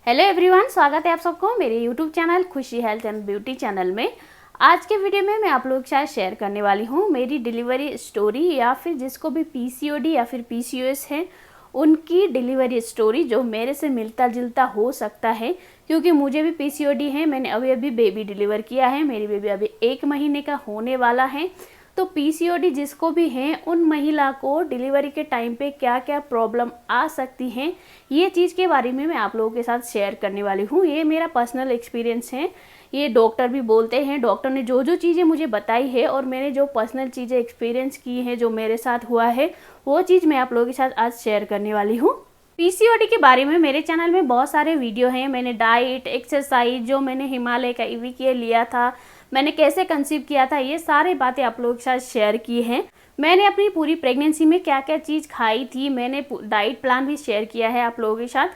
Hello everyone, स्वागत है आप सबको मेरे यूट्यूब चैनल खुशी हेल्थ एंड ब्यूटी चैनल में। आज के वीडियो में मैं आप लोगों के साथ शेयर करने वाली हूँ मेरी डिलीवरी स्टोरी, या फिर जिसको भी पीसीओडी या फिर पीसीओएस है उनकी डिलीवरी स्टोरी, जो मेरे से मिलता जुलता हो सकता है क्योंकि मुझे भी पीसीओडी है। मैंने अभी बेबी डिलीवर किया है, मेरी बेबी अभी 1 महीने का होने वाला है। तो पीसीओडी जिसको भी है उन महिला को डिलीवरी के टाइम पे क्या क्या प्रॉब्लम आ सकती हैं, ये चीज़ के बारे में मैं आप लोगों के साथ शेयर करने वाली हूँ। ये मेरा पर्सनल एक्सपीरियंस है, ये डॉक्टर भी बोलते हैं। डॉक्टर ने जो जो चीज़ें मुझे बताई है और मैंने जो पर्सनल चीज़ें एक्सपीरियंस की हैं, जो मेरे साथ हुआ है, वो चीज़ मैं आप लोगों के साथ आज शेयर करने वाली हूँ। पीसीओडी के बारे में मेरे चैनल में बहुत सारे वीडियो हैं। मैंने डाइट, एक्सरसाइज, जो मैंने हिमालय का ईवी केयर लिया था, मैंने कैसे कंसीव किया था, ये सारी बातें आप लोगों के साथ शेयर की हैं। मैंने अपनी पूरी प्रेगनेंसी में क्या क्या चीज़ खाई थी, मैंने डाइट प्लान भी शेयर किया है आप लोगों के साथ।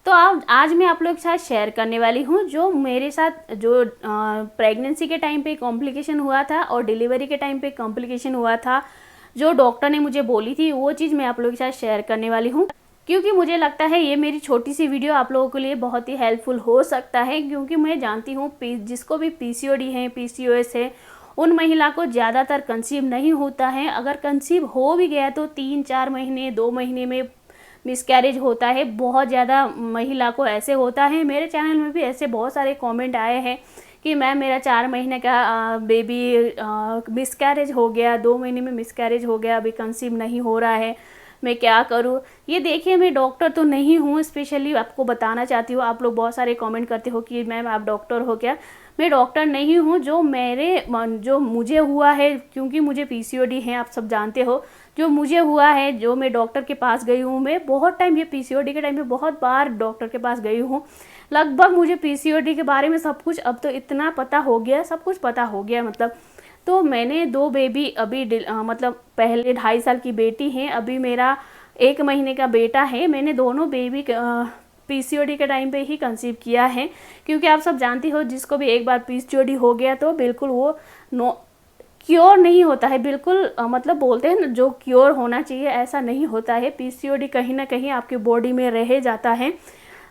तो आज मैं आप लोगों के साथ शेयर करने वाली हूँ जो मेरे साथ जो प्रेगनेंसी के टाइम पे कॉम्प्लिकेशन हुआ था और डिलीवरी के टाइम पे कॉम्प्लिकेशन हुआ था, जो डॉक्टर ने मुझे बोली थी, वो चीज़ मैं आप लोगों के साथ शेयर करने वाली हूँ। क्योंकि मुझे लगता है ये मेरी छोटी सी वीडियो आप लोगों के लिए बहुत ही हेल्पफुल हो सकता है, क्योंकि मैं जानती हूँ जिसको भी पीसीओडी है, पीसीओएस है, उन महिला को ज़्यादातर कंसीव नहीं होता है। अगर कंसीव हो भी गया तो 3-4 महीने 2 महीने में मिसकैरेज होता है। बहुत ज़्यादा महिला को ऐसे होता है। मेरे चैनल में भी ऐसे बहुत सारे कमेंट आए हैं कि मैम मेरा 4 महीने का बेबी मिसकैरेज हो गया, 2 महीने में मिसकैरेज हो गया, अभी कंसीव नहीं हो रहा है, मैं क्या करूँ। ये देखिए, मैं डॉक्टर तो नहीं हूँ, स्पेशली आपको बताना चाहती हूँ। आप लोग बहुत सारे कमेंट करते हो कि मैम आप डॉक्टर हो क्या। मैं डॉक्टर नहीं हूँ। जो मुझे हुआ है, क्योंकि मुझे पीसीओडी है, आप सब जानते हो, जो मुझे हुआ है, जो मैं डॉक्टर के पास गई हूँ, मैं बहुत टाइम, ये पीसीओडी के टाइम पे बहुत बार डॉक्टर के पास गई हूँ। लगभग मुझे पीसीओडी के बारे में सब कुछ अब तो इतना पता हो गया, सब कुछ पता हो गया मतलब। तो मैंने 2 बेबी अभी मतलब पहले 2.5 साल की बेटी है, अभी मेरा 1 महीने का बेटा है। मैंने दोनों बेबी पीसीओडी के टाइम पे ही कंसीव किया है, क्योंकि आप सब जानती हो जिसको भी एक बार पीसीओडी हो गया तो बिल्कुल वो क्योर नहीं होता है, बिल्कुल मतलब बोलते हैं ना, जो क्योर होना चाहिए ऐसा नहीं होता है। पीसीओडी कहीं ना कहीं आपकी बॉडी में रह जाता है।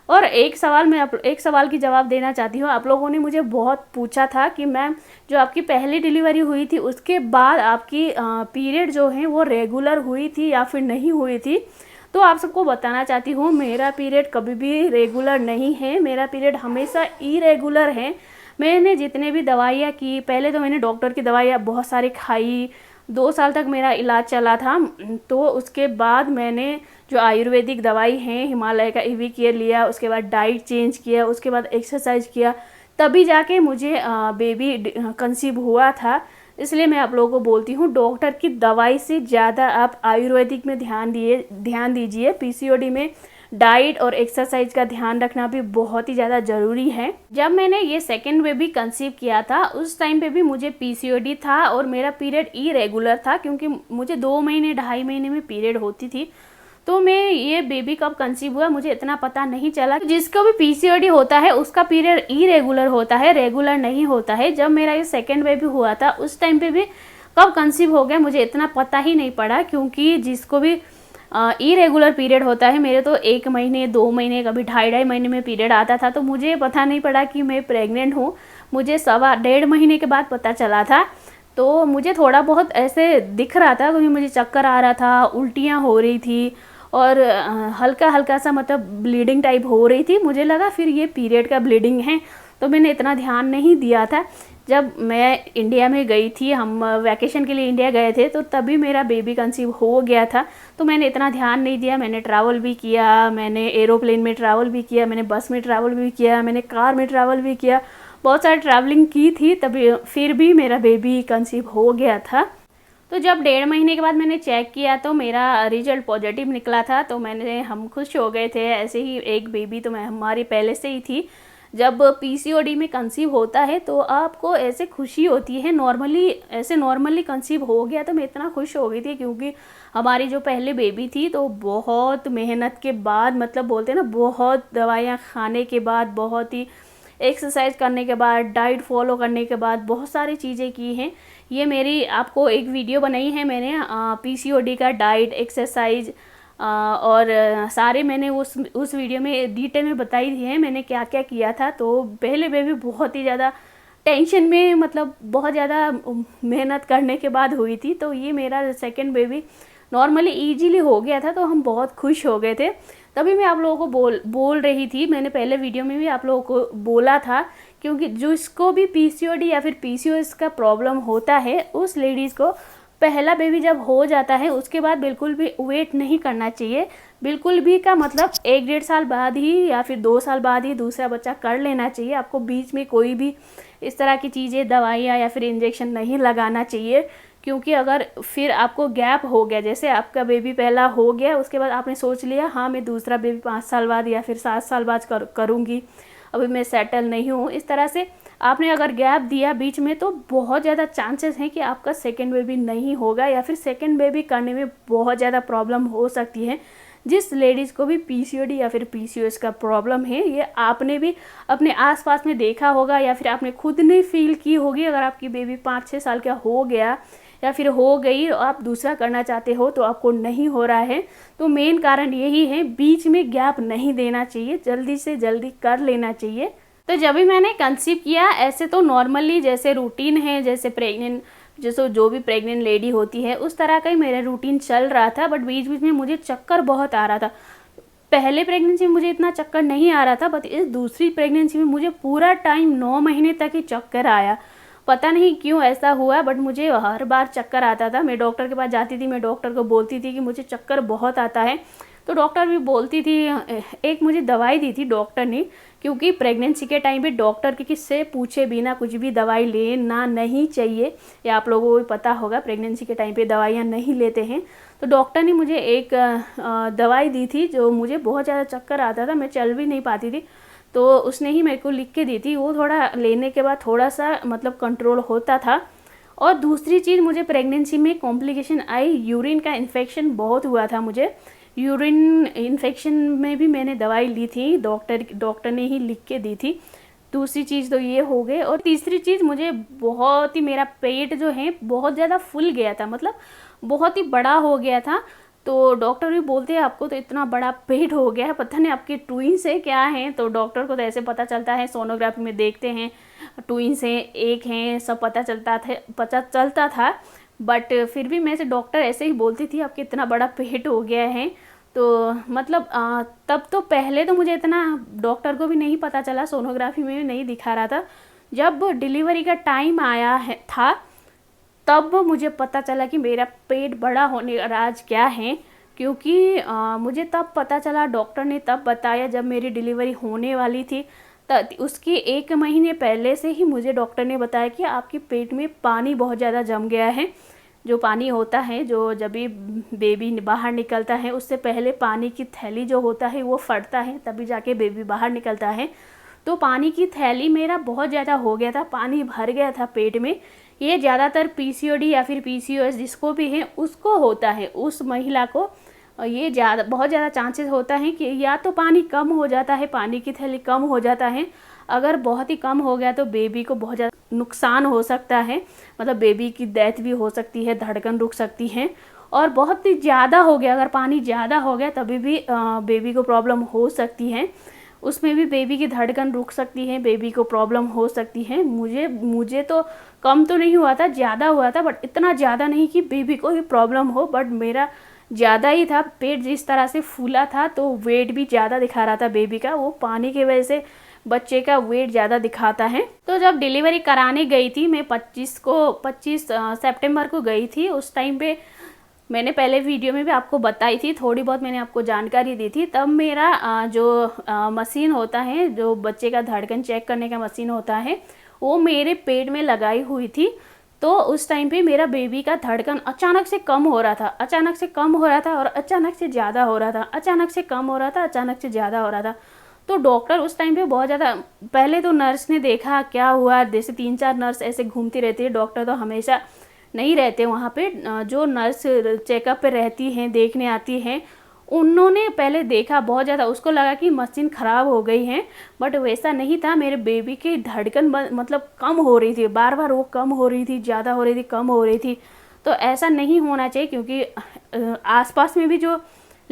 और एक सवाल की जवाब देना चाहती हूँ। आप लोगों ने मुझे बहुत पूछा था कि मैम जो आपकी पहली डिलीवरी हुई थी उसके बाद आपकी पीरियड जो है वो रेगुलर हुई थी या फिर नहीं हुई थी। तो आप सबको बताना चाहती हूँ, मेरा पीरियड कभी भी रेगुलर नहीं है, मेरा पीरियड हमेशा इरेगुलर है। मैंने जितने भी दवाइयाँ की, पहले तो मैंने डॉक्टर की दवाइयाँ बहुत सारी खाई, 2 साल तक मेरा इलाज चला था। तो उसके बाद मैंने जो आयुर्वेदिक दवाई है, हिमालय का ईवी केयर लिया, उसके बाद डाइट चेंज किया, उसके बाद एक्सरसाइज किया, तभी जाके मुझे बेबी कंसीव हुआ था। इसलिए मैं आप लोगों को बोलती हूँ, डॉक्टर की दवाई से ज़्यादा आप आयुर्वेदिक में ध्यान दीजिए। पीसीओडी में डाइट और एक्सरसाइज का ध्यान रखना भी बहुत ही ज़्यादा ज़रूरी है। जब मैंने ये सेकेंड बेबी कंसीव किया था उस टाइम पे भी मुझे पीसीओडी था और मेरा पीरियड इरेगुलर था, क्योंकि मुझे 2 महीने 2.5 महीने में पीरियड होती थी। तो मैं ये बेबी कब कंसीव हुआ मुझे इतना पता नहीं चला। जिसको भी पीसीओडी होता है उसका पीरियड इरेगुलर होता है, रेगुलर नहीं होता है। जब मेरा ये सेकेंड बेबी हुआ था उस टाइम पे भी कब कंसीव हो गया मुझे इतना पता ही नहीं पड़ा, क्योंकि जिसको भी इरेगुलर पीरियड होता है, मेरे तो 1 महीने 2 महीने कभी 2.5 महीने में पीरियड आता था, तो मुझे पता नहीं पड़ा कि मैं प्रेग्नेंट हूँ। मुझे 1.5 महीने के बाद पता चला था। तो मुझे थोड़ा बहुत ऐसे दिख रहा था, क्योंकि मुझे चक्कर आ रहा था, उल्टियाँ हो रही थी और हल्का हल्का सा मतलब ब्लीडिंग टाइप हो रही थी। मुझे लगा फिर ये पीरियड का ब्लीडिंग है, तो मैंने इतना ध्यान नहीं दिया था। जब मैं इंडिया में गई थी, हम वैकेशन के लिए इंडिया गए थे, तो तभी मेरा बेबी कंसीव हो गया था। तो मैंने इतना ध्यान नहीं दिया। मैंने ट्रैवल भी किया, मैंने एरोप्लेन में ट्रैवल भी किया, मैंने बस में ट्रैवल भी किया, मैंने कार में ट्रैवल भी किया, बहुत सारी ट्रैवलिंग की थी, तभी फिर भी मेरा बेबी कंसीव हो गया था। तो जब 1.5 महीने के बाद मैंने चेक किया तो मेरा रिजल्ट पॉजिटिव निकला था। तो हम खुश हो गए थे। ऐसे ही एक बेबी तो हमारी पहले से ही थी। जब पीसीओडी में कंसीव होता है तो आपको ऐसे खुशी होती है, नॉर्मली कंसीव हो गया तो मैं इतना खुश हो गई थी, क्योंकि हमारी जो पहले बेबी थी तो बहुत मेहनत के बाद, मतलब बोलते हैं ना, बहुत दवाइयाँ खाने के बाद, बहुत ही एक्सरसाइज करने के बाद, डाइट फॉलो करने के बाद बहुत सारी चीज़ें की हैं। ये मेरी आपको एक वीडियो बनाई है मैंने पीसीओडी का डाइट, एक्सरसाइज, और सारे मैंने उस वीडियो में डिटेल में बताई दी है मैंने क्या क्या किया था। तो पहले बेबी बहुत ही ज़्यादा टेंशन में, मतलब बहुत ज़्यादा मेहनत करने के बाद हुई थी। तो ये मेरा सेकंड बेबी नॉर्मली इजीली हो गया था, तो हम बहुत खुश हो गए थे। तभी मैं आप लोगों को बोल रही थी, मैंने पहले वीडियो में भी आप लोगों को बोला था, क्योंकि जिसको भी पीसीओडी या फिर पीसीओएस का प्रॉब्लम होता है उस लेडीज़ को पहला बेबी जब हो जाता है उसके बाद बिल्कुल भी वेट नहीं करना चाहिए। बिल्कुल भी का मतलब 1-1.5 साल बाद ही या फिर 2 साल बाद ही दूसरा बच्चा कर लेना चाहिए। आपको बीच में कोई भी इस तरह की चीज़ें, दवाइयाँ या फिर इंजेक्शन नहीं लगाना चाहिए, क्योंकि अगर फिर आपको गैप हो गया, जैसे आपका बेबी पहला हो गया उसके बाद आपने सोच लिया हाँ मैं दूसरा बेबी 5 साल बाद या फिर 7 साल बाद करूँगी, अभी मैं सेटल नहीं हूँ, इस तरह से आपने अगर गैप दिया बीच में तो बहुत ज़्यादा चांसेस हैं कि आपका सेकंड बेबी नहीं होगा या फिर सेकंड बेबी करने में बहुत ज़्यादा प्रॉब्लम हो सकती है। जिस लेडीज़ को भी पीसीओडी या फिर पीसीओएस का प्रॉब्लम है, ये आपने भी अपने आसपास में देखा होगा या फिर आपने खुद ने फील की होगी। अगर आपकी बेबी 5-6 साल का हो गया या फिर हो गई और आप दूसरा करना चाहते हो तो आपको नहीं हो रहा है, तो मेन कारण यही है, बीच में गैप नहीं देना चाहिए, जल्दी से जल्दी कर लेना चाहिए। तो जब भी मैंने कंसीव किया, ऐसे तो नॉर्मली जैसे रूटीन है, जैसे प्रेग्नेंट जैसे जो भी प्रेग्नेंट लेडी होती है उस तरह का ही मेरा रूटीन चल रहा था। बट बीच बीच में मुझे चक्कर बहुत आ रहा था। पहले प्रेगनेंसी में मुझे इतना चक्कर नहीं आ रहा था, बट इस दूसरी प्रेगनेंसी में मुझे पूरा टाइम 9 महीने तक ही चक्कर आया। पता नहीं क्यों ऐसा हुआ, बट मुझे हर बार चक्कर आता था। मैं डॉक्टर के पास जाती थी, मैं डॉक्टर को बोलती थी कि मुझे चक्कर बहुत आता है, तो डॉक्टर भी बोलती थी। एक मुझे दवाई दी थी डॉक्टर ने, क्योंकि प्रेगनेंसी के टाइम पे डॉक्टर के किससे पूछे बिना कुछ भी दवाई लेना नहीं चाहिए, या आप लोगों को भी पता होगा प्रेगनेंसी के टाइम पे दवाइयाँ नहीं लेते हैं। तो डॉक्टर ने मुझे एक दवाई दी थी, जो मुझे बहुत ज़्यादा चक्कर आता था, मैं चल भी नहीं पाती थी, तो उसने ही मेरे को लिख के दी थी। वो थोड़ा लेने के बाद थोड़ा सा मतलब कंट्रोल होता था। और दूसरी चीज़, मुझे प्रेगनेंसी में कॉम्प्लिकेशन आई, यूरिन का इन्फेक्शन बहुत हुआ था मुझे। यूरिन इन्फेक्शन में भी मैंने दवाई ली थी, डॉक्टर ने ही लिख के दी थी। दूसरी चीज़ तो ये हो गई। और तीसरी चीज़, मुझे बहुत ही, मेरा पेट जो है बहुत ज़्यादा फूल गया था, मतलब बहुत ही बड़ा हो गया था। तो डॉक्टर भी बोलते हैं आपको तो इतना बड़ा पेट हो गया है, पता नहीं आपके ट्विंस है क्या हैं। तो डॉक्टर को तो ऐसे पता चलता है, सोनोग्राफी में देखते हैं ट्विंस हैं, एक हैं, सब पता चलता था। बट फिर भी मैं से डॉक्टर ऐसे ही बोलती थी आपके इतना बड़ा पेट हो गया है। तो मतलब तब तो पहले तो मुझे इतना डॉक्टर को भी नहीं पता चला, सोनोग्राफी में भी नहीं दिखा रहा था। जब डिलीवरी का टाइम आया था तब मुझे पता चला कि मेरा पेट बड़ा होने का राज क्या है। क्योंकि मुझे तब पता चला, डॉक्टर ने तब बताया जब मेरी डिलीवरी होने वाली थी, उसके 1 महीने पहले से ही मुझे डॉक्टर ने बताया कि आपके पेट में पानी बहुत ज़्यादा जम गया है। जो पानी होता है, जो जब भी बेबी बाहर निकलता है उससे पहले पानी की थैली जो होता है वो फटता है, तभी जाके बेबी बाहर निकलता है। तो पानी की थैली मेरा बहुत ज़्यादा हो गया था, पानी भर गया था पेट में। ये ज़्यादातर पीसीओडी या फिर पीसीओएस जिसको भी है उसको होता है, उस महिला को ये बहुत ज़्यादा चांसेस होता है कि या तो पानी कम हो जाता है, पानी की थैली कम हो जाता है। अगर बहुत ही कम हो गया तो बेबी को बहुत ज़्यादा नुकसान हो सकता है, मतलब बेबी की डेथ भी हो सकती है, धड़कन रुक सकती है। और बहुत ही ज़्यादा हो गया, अगर पानी ज़्यादा हो गया तभी भी बेबी को प्रॉब्लम हो सकती है, उसमें भी बेबी की धड़कन रुक सकती है, बेबी को प्रॉब्लम हो सकती है। मुझे तो कम तो नहीं हुआ था, ज़्यादा हुआ था, बट इतना ज़्यादा नहीं कि बेबी को ही प्रॉब्लम हो, बट मेरा ज़्यादा ही था। पेट जिस तरह से फूला था तो वेट भी ज़्यादा दिखा रहा था बेबी का, वो पानी की वजह से बच्चे का वेट ज़्यादा दिखाता है। तो जब डिलीवरी कराने गई थी मैं 25 सितंबर को गई थी। उस टाइम पे मैंने पहले वीडियो में भी आपको बताई थी, थोड़ी बहुत मैंने आपको जानकारी दी थी। तब मेरा जो मशीन होता है, जो बच्चे का धड़कन चेक करने का मशीन होता है, वो मेरे पेट में लगाई हुई थी। तो उस टाइम पे मेरा बेबी का धड़कन अचानक से कम हो रहा था, अचानक से कम हो रहा था, और अचानक से ज़्यादा हो रहा था, अचानक से कम हो रहा था, अचानक से ज़्यादा हो रहा था। तो डॉक्टर उस टाइम पे बहुत ज़्यादा, पहले तो नर्स ने देखा क्या हुआ, जैसे 3-4 नर्स ऐसे घूमती रहती है, डॉक्टर तो हमेशा नहीं रहते वहाँ पे। जो नर्स चेकअप पे रहती हैं, देखने आती हैं, उन्होंने पहले देखा बहुत ज़्यादा, उसको लगा कि मशीन ख़राब हो गई है, बट वैसा नहीं था। मेरे बेबी की धड़कन मतलब कम हो रही थी, बार बार वो कम हो रही थी, ज़्यादा हो रही थी, कम हो रही थी। तो ऐसा नहीं होना चाहिए, क्योंकि आसपास में भी जो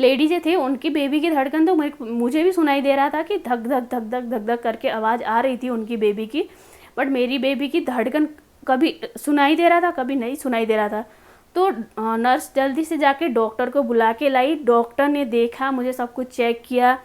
लेडीज़ें थे उनकी बेबी की धड़कन तो मुझे भी सुनाई दे रहा था कि धक धक धक धक धक धक करके आवाज़ आ रही थी उनकी बेबी की, बट मेरी बेबी की धड़कन कभी सुनाई दे रहा था कभी नहीं सुनाई दे रहा था। तो नर्स जल्दी से जाके डॉक्टर को बुला के लाई। डॉक्टर ने देखा, मुझे सब कुछ चेक किया,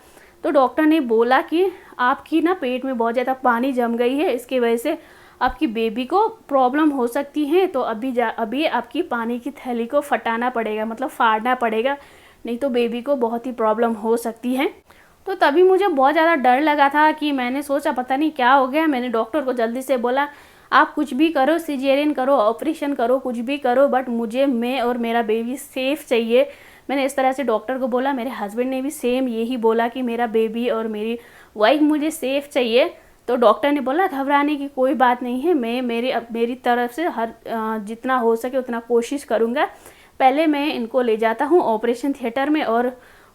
तो डॉक्टर ने बोला कि आपकी ना पेट में बहुत ज़्यादा पानी जम गई है, इसकी वजह से आपकी बेबी को प्रॉब्लम हो सकती है। तो अभी आपकी पानी की थैली को फटाना पड़ेगा, मतलब फाड़ना पड़ेगा, नहीं तो बेबी को बहुत ही प्रॉब्लम हो सकती है। तो तभी मुझे बहुत ज़्यादा डर लगा था कि मैंने सोचा पता नहीं क्या हो गया। मैंने डॉक्टर को जल्दी से बोला आप कुछ भी करो, सिजेरियन करो, ऑपरेशन करो, कुछ भी करो, बट मुझे मैं और मेरा बेबी सेफ़ चाहिए। मैंने इस तरह से डॉक्टर को बोला। मेरे हस्बैंड ने भी सेम यही बोला कि मेरा बेबी और मेरी वाइफ मुझे सेफ़ चाहिए। तो डॉक्टर ने बोला घबराने की कोई बात नहीं है, मैं मेरी तरफ से जितना हो सके उतना कोशिश करूँगा। पहले मैं इनको ले जाता हूँ ऑपरेशन थिएटर में, और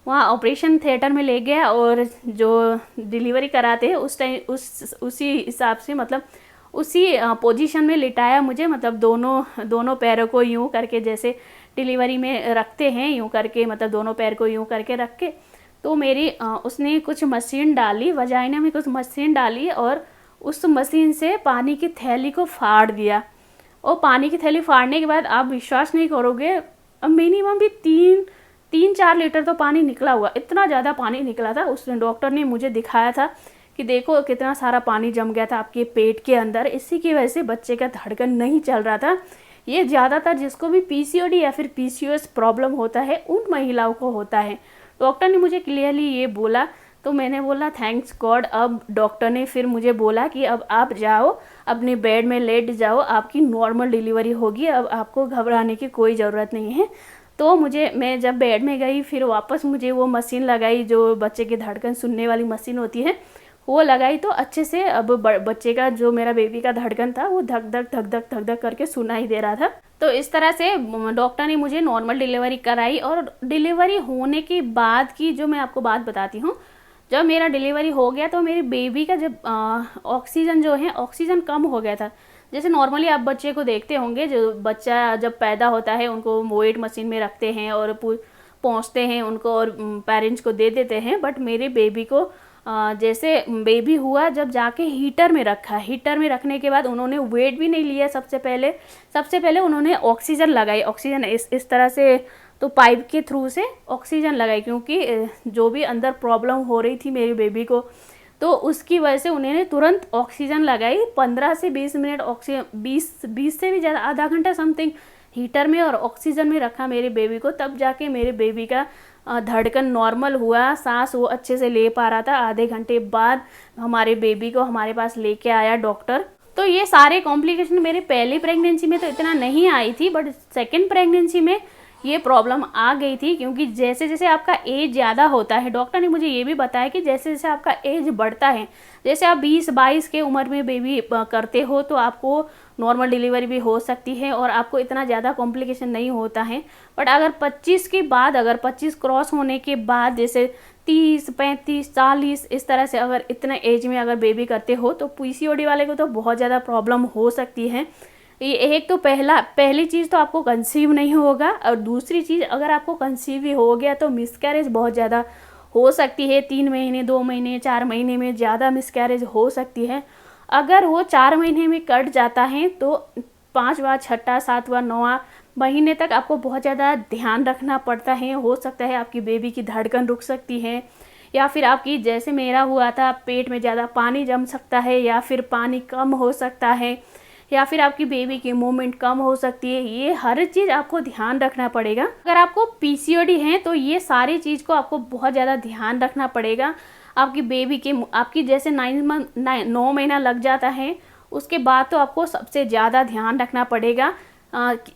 वहाँ ऑपरेशन थिएटर में ले गया और जो डिलीवरी कराते हैं उस टाइम उसी हिसाब से, मतलब उसी पोजीशन में लिटाया मुझे, मतलब दोनों पैरों को यूं करके जैसे डिलीवरी में रखते हैं यूं करके, मतलब दोनों पैर को यूं करके रख के। तो मेरी उसने कुछ मशीन डाली, वजाइना में कुछ मशीन डाली और उस मशीन से पानी की थैली को फाड़ दिया। और पानी की थैली फाड़ने के बाद आप विश्वास नहीं करोगे, अब मिनिमम भी 3-4 लीटर तो पानी निकला हुआ, इतना ज़्यादा पानी निकला था। उसने डॉक्टर ने मुझे दिखाया था कि देखो कितना सारा पानी जम गया था आपके पेट के अंदर, इसी की वजह से बच्चे का धड़कन नहीं चल रहा था। ये ज़्यादातर जिसको भी पीसीओडी या फिर पीसीओएस प्रॉब्लम होता है उन महिलाओं को होता है। डॉक्टर ने मुझे क्लियरली ये बोला, तो मैंने बोला थैंक्स गॉड। अब डॉक्टर ने फिर मुझे बोला कि अब आप जाओ अपने बेड में लेट जाओ, आपकी नॉर्मल डिलीवरी होगी, अब आपको घबराने की कोई ज़रूरत नहीं है। तो मैं जब बेड में गई, फिर वापस मुझे वो मशीन लगाई जो बच्चे की धड़कन सुनने वाली मशीन होती है, वो लगाई। तो अच्छे से अब बच्चे का, जो मेरा बेबी का धड़कन था, वो धक धक धक धक धक धक करके सुनाई दे रहा था। तो इस तरह से डॉक्टर ने मुझे नॉर्मल डिलीवरी कराई। और डिलीवरी होने के बाद की जो मैं आपको बात बताती हूँ, जब मेरा डिलीवरी हो गया तो मेरी बेबी का जब ऑक्सीजन जो है, ऑक्सीजन कम हो गया था। जैसे नॉर्मली आप बच्चे को देखते होंगे, जो बच्चा जब पैदा होता है उनको वेट मशीन में रखते हैं और पहुँचते हैं उनको और पेरेंट्स को दे देते हैं, बट मेरे बेबी को जैसे बेबी हुआ जब जाके हीटर में रखा, हीटर में रखने के बाद उन्होंने वेट भी नहीं लिया। सबसे पहले उन्होंने ऑक्सीजन लगाई, ऑक्सीजन इस तरह से, तो पाइप के थ्रू से ऑक्सीजन लगाई, क्योंकि जो भी अंदर प्रॉब्लम हो रही थी मेरी बेबी को, तो उसकी वजह से उन्होंने तुरंत ऑक्सीजन लगाई। 15 से 20 मिनट ऑक्सीजन, 20 से भी ज़्यादा, आधा घंटा समथिंग हीटर में और ऑक्सीजन में रखा मेरे बेबी को। तब जाके मेरे बेबी का धड़कन नॉर्मल हुआ, सांस वो अच्छे से ले पा रहा था। आधे घंटे बाद हमारे बेबी को हमारे पास लेके आया डॉक्टर। तो ये सारे कॉम्प्लिकेशन मेरे पहली प्रेगनेंसी में तो इतना नहीं आई थी, बट सेकेंड प्रेगनेंसी में ये प्रॉब्लम आ गई थी, क्योंकि जैसे जैसे आपका एज ज़्यादा होता है, डॉक्टर ने मुझे ये भी बताया कि जैसे जैसे आपका एज बढ़ता है, जैसे आप 20-22 के उम्र में बेबी करते हो तो आपको नॉर्मल डिलीवरी भी हो सकती है और आपको इतना ज़्यादा कॉम्प्लिकेशन नहीं होता है। बट अगर 25 के बाद, अगर 25 क्रॉस होने के बाद, जैसे 30, 35, 40 इस तरह से अगर इतने एज में अगर बेबी करते हो तो पीसीओडी वाले को तो बहुत ज़्यादा प्रॉब्लम हो सकती है। ये एक तो पहली चीज़ तो आपको कंसीव नहीं होगा, और दूसरी चीज़ अगर आपको कंसीव भी हो गया तो मिसकैरेज बहुत ज़्यादा हो सकती है। 3 महीने, 2 महीने, 4 महीने में ज़्यादा मिसकैरेज हो सकती है। अगर वो 4 महीने में कट जाता है तो 5वां, 6वां, 7वां, 9वां महीने तक आपको बहुत ज़्यादा ध्यान रखना पड़ता है। हो सकता है आपकी बेबी की धड़कन रुक सकती है, या फिर आपकी, जैसे मेरा हुआ था, पेट में ज़्यादा पानी जम सकता है, या फिर पानी कम हो सकता है, या फिर आपकी बेबी की मूवमेंट कम हो सकती है। ये हर चीज़ आपको ध्यान रखना पड़ेगा। अगर आपको पीसीओडी है तो ये सारी चीज़ को आपको बहुत ज़्यादा ध्यान रखना पड़ेगा। आपकी बेबी की, आपकी जैसे 9 महीना लग जाता है, उसके बाद तो आपको सबसे ज़्यादा ध्यान रखना पड़ेगा।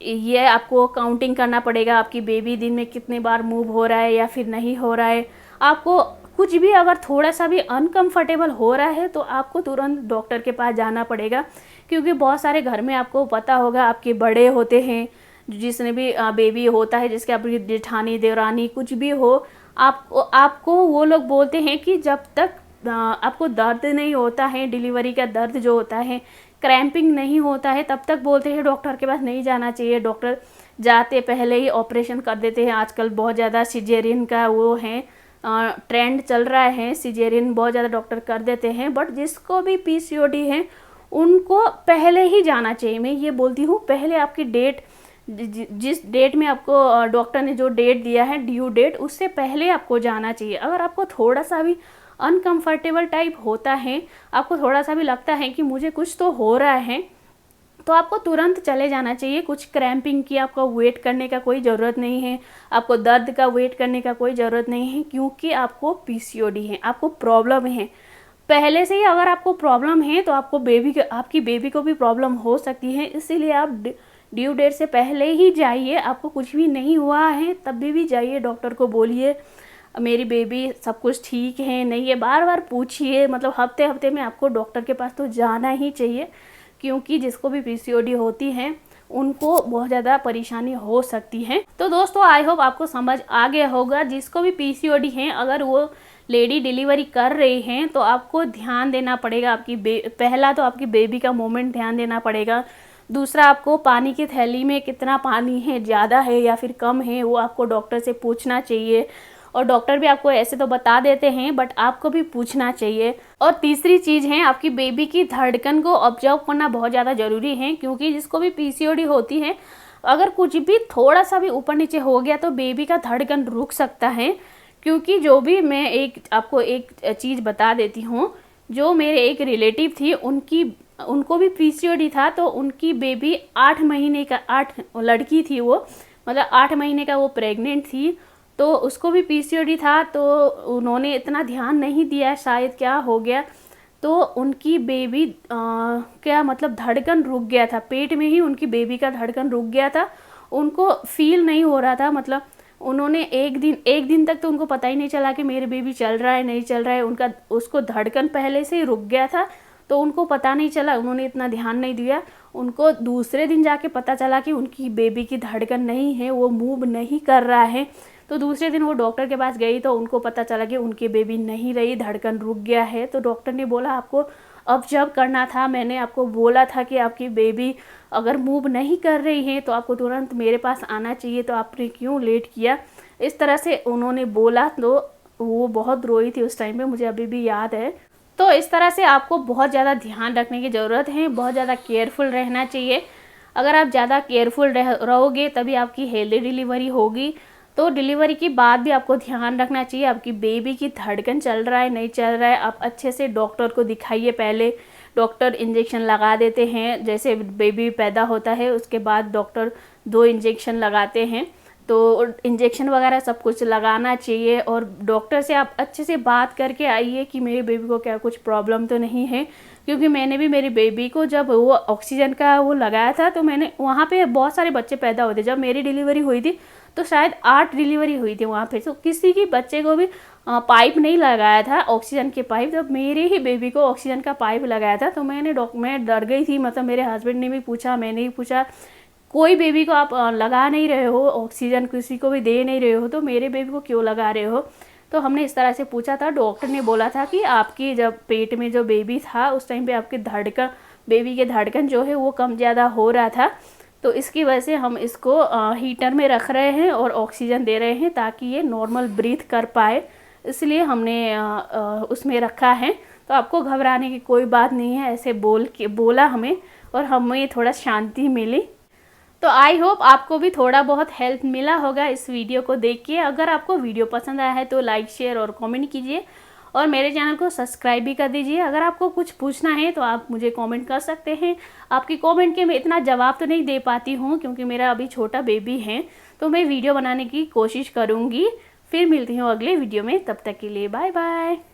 ये आपको काउंटिंग करना पड़ेगा, आपकी बेबी दिन में कितने बार मूव हो रहा है या फिर नहीं हो रहा है। आपको कुछ भी अगर थोड़ा सा भी अनकंफर्टेबल हो रहा है तो आपको तुरंत डॉक्टर के पास जाना पड़ेगा, क्योंकि बहुत सारे घर में आपको पता होगा, आपके बड़े होते हैं, जिसने भी बेबी होता है, जिसके आपकी जेठानी, देवरानी कुछ भी हो, आपको वो लोग बोलते हैं कि जब तक आपको दर्द नहीं होता है, डिलीवरी का दर्द जो होता है, क्रैम्पिंग नहीं होता है, तब तक बोलते हैं डॉक्टर के पास नहीं जाना चाहिए। डॉक्टर जाते पहले ही ऑपरेशन कर देते हैं। आजकल बहुत ज़्यादा सिजेरियन का वो है ट्रेंड चल रहा है, सिजेरियन बहुत ज़्यादा डॉक्टर कर देते हैं। बट जिसको भी पीसीओडी है उनको पहले ही जाना चाहिए। मैं ये बोलती हूँ पहले आपकी डेट, जिस डेट में आपको डॉक्टर ने जो डेट दिया है ड्यू डेट, उससे पहले आपको जाना चाहिए। अगर आपको थोड़ा सा भी अनकंफर्टेबल टाइप होता है, आपको थोड़ा सा भी लगता है कि मुझे कुछ तो हो रहा है, तो आपको तुरंत चले जाना चाहिए। कुछ क्रैम्पिंग की आपको वेट करने का कोई ज़रूरत नहीं है, आपको दर्द का वेट करने का कोई ज़रूरत नहीं है, क्योंकि आपको पीसीओडी है, आपको प्रॉब्लम है पहले से ही। अगर आपको प्रॉब्लम है तो आपकी बेबी को भी प्रॉब्लम हो सकती है, इसीलिए आप ड्यू डेट से पहले ही जाइए। आपको कुछ भी नहीं हुआ है तब भी जाइए, डॉक्टर को बोलिए मेरी बेबी सब कुछ ठीक है नहीं है, बार बार पूछिए। मतलब हफ्ते हफ्ते में आपको डॉक्टर के पास तो जाना ही चाहिए, क्योंकि जिसको भी पीसीओडी होती है उनको बहुत ज़्यादा परेशानी हो सकती है। तो दोस्तों आई होप आपको समझ आ गया होगा। जिसको भी पीसीओडी है, अगर वो लेडी डिलीवरी कर रही हैं तो आपको ध्यान देना पड़ेगा। पहला तो आपकी बेबी का मोमेंट ध्यान देना पड़ेगा। दूसरा, आपको पानी की थैली में कितना पानी है, ज़्यादा है या फिर कम है, वो आपको डॉक्टर से पूछना चाहिए। और डॉक्टर भी आपको ऐसे तो बता देते हैं, बट आपको भी पूछना चाहिए। और तीसरी चीज़ है, आपकी बेबी की धड़कन को ऑब्जर्व करना बहुत ज़्यादा ज़रूरी है, क्योंकि जिसको भी पीसीओडी होती है, अगर कुछ भी थोड़ा सा भी ऊपर नीचे हो गया तो बेबी का धड़कन रुक सकता है। क्योंकि जो भी मैं आपको एक चीज़ बता देती हूँ, जो मेरे एक रिलेटिव थी, उनको भी पीसीओडी था। तो उनकी बेबी 8 महीने का, 8 लड़की थी वो, मतलब 8 महीने का वो प्रेग्नेंट थी। तो उसको भी पीसीओडी था, तो उन्होंने इतना ध्यान नहीं दिया, शायद क्या हो गया, तो उनकी बेबी क्या मतलब धड़कन रुक गया था, पेट में ही उनकी बेबी का धड़कन रुक गया था। उनको फील नहीं हो रहा था, मतलब उन्होंने एक दिन तक तो उनको पता ही नहीं चला कि मेरे बेबी चल रहा है नहीं चल रहा है। उसको धड़कन पहले से ही रुक गया था, तो उनको पता नहीं चला, उन्होंने इतना ध्यान नहीं दिया। उनको दूसरे दिन जाके पता चला कि उनकी बेबी की धड़कन नहीं है, वो मूव नहीं कर रहा है। तो दूसरे दिन वो डॉक्टर के पास गई तो उनको पता चला कि उनकी बेबी नहीं रही, धड़कन रुक गया है। तो डॉक्टर ने बोला आपको ऑब्जर्व करना था, मैंने आपको बोला था कि आपकी बेबी अगर मूव नहीं कर रही है तो आपको तुरंत मेरे पास आना चाहिए, तो आपने क्यों लेट किया। इस तरह से उन्होंने बोला, तो वो बहुत रोई थी उस टाइम पे, मुझे अभी भी याद है। तो इस तरह से आपको बहुत ज़्यादा ध्यान रखने की ज़रूरत है, बहुत ज़्यादा केयरफुल रहना चाहिए। अगर आप ज़्यादा केयरफुल रहोगे तभी आपकी हेल्दी डिलीवरी होगी। तो डिलीवरी के बाद भी आपको ध्यान रखना चाहिए, आपकी बेबी की धड़कन चल रहा है नहीं चल रहा है। आप अच्छे से डॉक्टर को दिखाइए पहले। डॉक्टर इंजेक्शन लगा देते हैं, जैसे बेबी पैदा होता है उसके बाद डॉक्टर 2 इंजेक्शन लगाते हैं। तो इंजेक्शन वगैरह सब कुछ लगाना चाहिए। और डॉक्टर से आप अच्छे से बात करके आइए कि मेरे बेबी को क्या कुछ प्रॉब्लम तो नहीं है। क्योंकि मैंने भी मेरी बेबी को जब वो ऑक्सीजन का वो लगाया था, तो मैंने वहाँ पे बहुत सारे बच्चे पैदा हुए थे। जब मेरी डिलीवरी हुई थी तो शायद 8 डिलीवरी हुई थी वहाँ पे, तो किसी की बच्चे को भी पाइप नहीं लगाया था, ऑक्सीजन के पाइप। जब मेरे ही बेबी को ऑक्सीजन का पाइप लगाया था तो मैं डर गई थी। मतलब मेरे हस्बैंड ने भी पूछा, मैंने भी पूछा, कोई बेबी को आप लगा नहीं रहे हो ऑक्सीजन, किसी को भी दे नहीं रहे हो, तो मेरे बेबी को क्यों लगा रहे हो। तो हमने इस तरह से पूछा था। डॉक्टर ने बोला था कि आपकी जब पेट में जो बेबी था उस टाइम पे आपकी बेबी के धड़कन जो है वो कम ज़्यादा हो रहा था, तो इसकी वजह से हम इसको हीटर में रख रहे हैं और ऑक्सीजन दे रहे हैं ताकि ये नॉर्मल ब्रीथ कर पाए, इसलिए हमने उसमें रखा है। तो आपको घबराने की कोई बात नहीं है, ऐसे बोला हमें और हमें थोड़ा शांति मिली। तो आई होप आपको भी थोड़ा बहुत हेल्प मिला होगा इस वीडियो को देख के। अगर आपको वीडियो पसंद आया है तो लाइक शेयर और कमेंट कीजिए और मेरे चैनल को सब्सक्राइब भी कर दीजिए। अगर आपको कुछ पूछना है तो आप मुझे कमेंट कर सकते हैं। आपकी कमेंट के मैं इतना जवाब तो नहीं दे पाती हूँ क्योंकि मेरा अभी छोटा बेबी है, तो मैं वीडियो बनाने की कोशिश करूँगी। फिर मिलती हूँ अगले वीडियो में, तब तक के लिए बाय बाय।